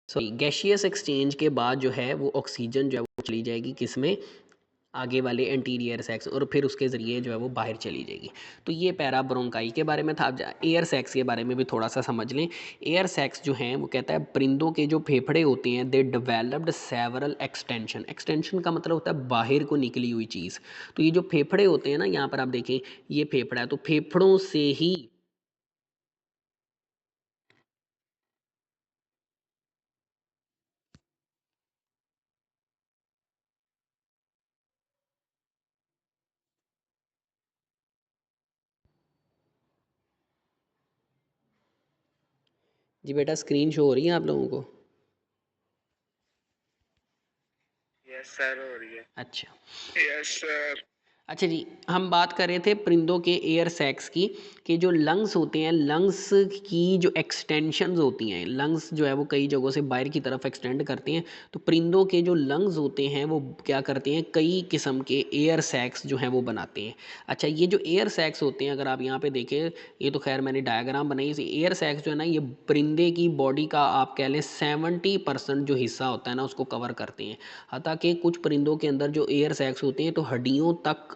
Sorry gaseous exchange के बाद जो है वो ऑक्सीजन जो है वो चली जाएगी किस में, आगे वाले एंटीरियर सेक्स, और फिर उसके ज़रिए जो है वो बाहर चली जाएगी। तो ये पैराब्रोंकाई के बारे में था। अब एयर सेक्स के बारे में भी थोड़ा सा समझ लें। एयर सेक्स जो हैं वो कहता है परिंदों के जो फेफड़े होते हैं they developed several extension. Extension का मतलब होता है बाहर को निकली हुई चीज़। तो ये जो फेफड़े होते हैं ना, यहाँ पर आप देखें ये फेफड़ा है, तो फेफड़ों से ही जी बेटा स्क्रीन शो हो रही है आप लोगों को? यस सर हो रही है। अच्छा यस सर। अच्छा जी, हम बात कर रहे थे परिंदों के एयर सैक्स की, कि जो लंग्स होते हैं, लंग्स की जो एक्सटेंशंस होती हैं, लंग्स जो है वो कई जगहों से बाहर की तरफ एक्सटेंड करते हैं। तो परिंदों के जो लंग्स होते हैं वो क्या करते हैं, कई किस्म के एयर सैक्स जो हैं वो बनाते हैं। अच्छा, ये जो एयर सैक्स होते हैं अगर आप यहाँ पे देखें, ये तो खैर मैंने डायग्राम बनाई, इस एयर सैक्स जो है ना ये परिंदे की बॉडी का आप कह लें 70% जो हिस्सा होता है ना उसको कवर करते हैं। हालांकि कुछ परिंदों के अंदर जो एयर सैक्स होते हैं तो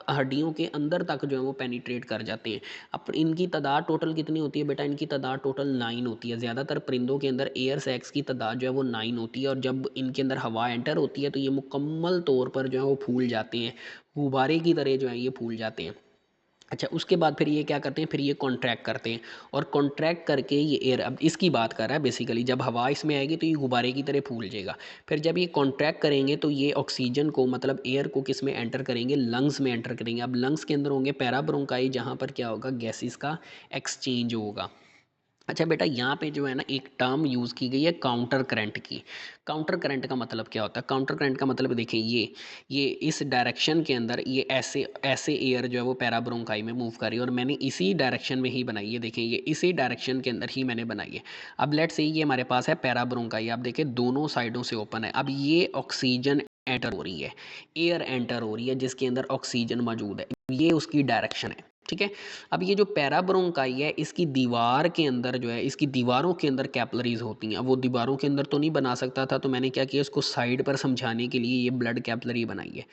हड्डियों के अंदर तक जो है वो पेनिट्रेट कर जाते हैं। अब इनकी तादाद टोटल कितनी होती है बेटा? इनकी तादाद टोटल 9 होती है। ज़्यादातर परिंदों के अंदर एयर सैक्स की तादाद जो है वो 9 होती है, और जब इनके अंदर हवा एंटर होती है तो ये मुकम्मल तौर पर जो है वो फूल जाते हैं, गुब्बारे की तरह जो है ये फूल जाते हैं। अच्छा, उसके बाद फिर ये क्या करते हैं, फिर ये कॉन्ट्रैक्ट करते हैं, और कॉन्ट्रैक्ट करके ये एयर, अब इसकी बात कर रहा है बेसिकली, जब हवा इसमें आएगी तो ये गुब्बारे की तरह फूल जाएगा। फिर जब ये कॉन्ट्रैक्ट करेंगे तो ये ऑक्सीजन को, मतलब एयर को किस में एंटर करेंगे, लंग्स में एंटर करेंगे। अब लंग्स के अंदर होंगे पैराब्रोंकाई, जहाँ पर क्या होगा, गैसेस का एक्सचेंज होगा। अच्छा बेटा, यहाँ पे जो है ना एक टर्म यूज़ की गई है काउंटर करंट की। काउंटर करंट का मतलब क्या होता है? काउंटर करंट का मतलब देखिए, ये इस डायरेक्शन के अंदर ये ऐसे ऐसे एयर जो है वो पैराब्रोंकाई में मूव कर रही है, और मैंने इसी डायरेक्शन में ही बनाई है। देखिए ये इसी डायरेक्शन के अंदर ही मैंने बनाई है। अब लेट्स से ये हमारे पास है पैराब्रोंकाई, आप देखिए दोनों साइडों से ओपन है। अब ये ऑक्सीजन एंटर हो रही है, एयर एंटर हो रही है जिसके अंदर ऑक्सीजन मौजूद है, ये उसकी डायरेक्शन है। ठीक है। अब ये जो पैराब्रोंकाई है इसकी दीवार के अंदर जो है, इसकी दीवारों के अंदर कैपलरीज होती हैं। अब वो दीवारों के अंदर तो नहीं बना सकता था, तो मैंने क्या किया, इसको साइड पर समझाने के लिए ये ब्लड कैपलरी बनाई है।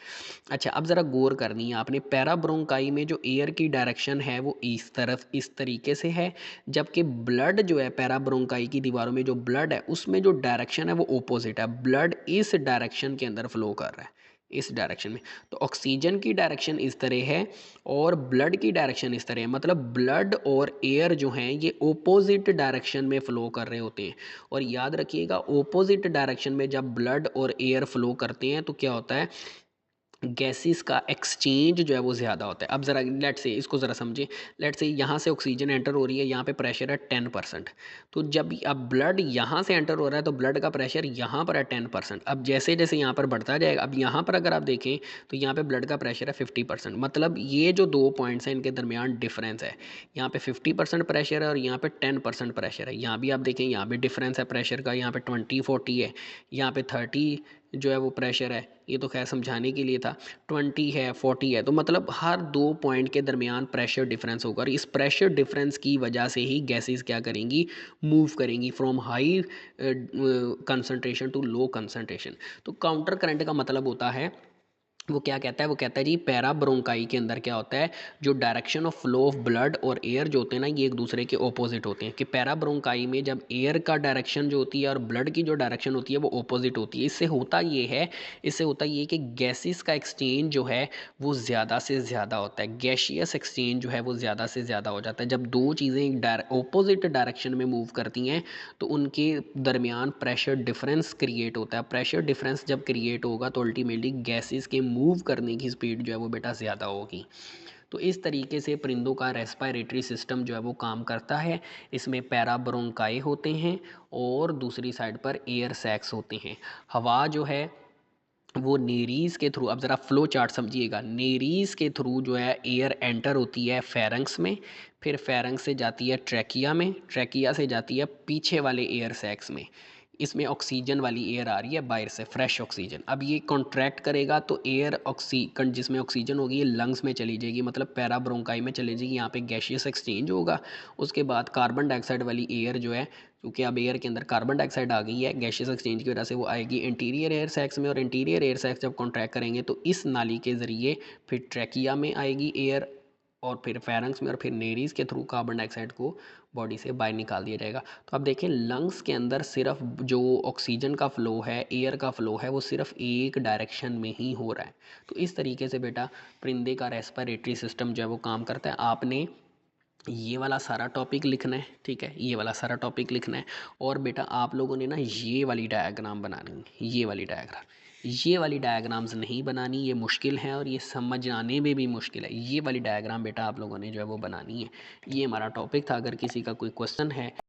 अच्छा, अब ज़रा गौर करनी है आपने, पैराब्रोंकाई में जो एयर की डायरेक्शन है वो इस तरफ इस तरीके से है, जबकि ब्लड जो है पैराब्रोंकाई की दीवारों में जो ब्लड है उसमें जो डायरेक्शन है वो ओपोजिट है। ब्लड इस डायरेक्शन के अंदर फ्लो कर रहा है, इस डायरेक्शन में। तो ऑक्सीजन की डायरेक्शन इस तरह है और ब्लड की डायरेक्शन इस तरह है, मतलब ब्लड और एयर जो हैं ये ओपोजिट डायरेक्शन में फ़्लो कर रहे होते हैं। और याद रखिएगा, ओपोजिट डायरेक्शन में जब ब्लड और एयर फ्लो करते हैं तो क्या होता है, गैसेस का एक्सचेंज जो है वो ज़्यादा होता है। अब ज़रा लेट से इसको ज़रा समझें, लेट से यहाँ से ऑक्सीजन एंटर हो रही है, यहाँ पे प्रेशर है 10%। तो जब अब ब्लड यहाँ से एंटर हो रहा है तो ब्लड का प्रेशर यहाँ पर है 10%। अब जैसे जैसे यहाँ पर बढ़ता जाएगा, अब यहाँ पर अगर आप देखें तो यहाँ पे ब्लड का प्रेशर है 50%। मतलब ये जो दो पॉइंट्स हैं इनके दरमियान डिफरेंस है। यहाँ पे 50% प्रेशर है और यहाँ पे 10% प्रेशर है। यहाँ भी आप देखें, यहाँ भी डिफरेंस है प्रेशर का, यहाँ पे 20-40 है, यहाँ पे 30 जो है वो प्रेशर है। ये तो खैर समझाने के लिए था। 20 है, 40 है, तो मतलब हर दो पॉइंट के दरमियान प्रेशर डिफरेंस होगा, और इस प्रेशर डिफरेंस की वजह से ही गैसेस क्या करेंगी, मूव करेंगी from high concentration to low concentration. तो काउंटर करंट का मतलब होता है, वो क्या कहता है, वो कहता है जी पैराब्रोंकाई के अंदर क्या होता है, जो direction of flow of blood और एयर जो होते हैं ना ये एक दूसरे के ऑपोजिट होते हैं। कि पैराब्रोंकाई में जब एयर का डायरेक्शन जो होती है और ब्लड की जो डायरेक्शन होती है वो ऑपोजिट होती है। इससे होता ये है कि गैसेस का एक्सचेंज जो है वो ज़्यादा से ज़्यादा होता है, गैशियस एक्सचेंज जो है वो ज़्यादा से ज़्यादा हो जाता है। जब दो चीज़ें ऑपोजिट डायरेक्शन में मूव करती हैं तो उनके दरमियान प्रेशर डिफरेंस क्रिएट होता है। प्रेशर डिफरेंस जब क्रिएट होगा तो अल्टीमेटली गैसेस के मूव करने की स्पीड जो है वो बेटा ज़्यादा होगी। तो इस तरीके से परिंदों का रेस्पिरेटरी सिस्टम जो है वो काम करता है। इसमें पैराब्रोंकाई होते हैं और दूसरी साइड पर एयर सैक्स होते हैं। हवा जो है वो नेरीज़ के थ्रू, अब ज़रा फ्लो चार्ट समझिएगा, नेरीज़ के थ्रू जो है एयर एंटर होती है फेरेंक्स में, फिर फेरेंक्स से जाती है ट्रैकिया में, ट्रैकिया से जाती है पीछे वाले एयर सैक्स में। इसमें ऑक्सीजन वाली एयर आ रही है बाहर से, फ्रेश ऑक्सीजन। अब ये कॉन्ट्रैक्ट करेगा तो एयर जिसमें ऑक्सीजन होगी ये लंग्स में चली जाएगी, मतलब पैराब्रोंकाई में चली जाएगी, यहाँ पे गैशियस एक्सचेंज होगा। उसके बाद कार्बन डाइऑक्साइड वाली एयर जो है क्योंकि अब एयर के अंदर कार्बन डाइऑक्साइड आ गई है, गैशियस एक्सचेंज की वजह से वो आएगी इंटीरियर एयर सैक्स में, और इंटीरियर एयर सैक्स जब कॉन्ट्रैक्ट करेंगे तो इस नाली के ज़रिए फिर ट्रैकिया में आएगी एयर, और फिर फेरेंक्स में, और फिर नेरीज के थ्रू कार्बन डाइऑक्साइड को बॉडी से बाहर निकाल दिया जाएगा। तो आप देखें लंग्स के अंदर सिर्फ जो ऑक्सीजन का फ़्लो है, एयर का फ़्लो है, वो सिर्फ एक डायरेक्शन में ही हो रहा है। तो इस तरीके से बेटा परिंदे का रेस्पिरेटरी सिस्टम जो है वो काम करता है। आपने ये वाला सारा टॉपिक लिखना है, ठीक है, ये वाला सारा टॉपिक लिखना है। और बेटा आप लोगों ने ना ये वाली डायग्राम बनानी है, ये वाली डायग्राम, ये वाली डायग्राम्स नहीं बनानी, ये मुश्किल है और ये समझाने में भी मुश्किल है। ये वाली डायग्राम बेटा आप लोगों ने जो है वो बनानी है। ये हमारा टॉपिक था। अगर किसी का कोई क्वेश्चन है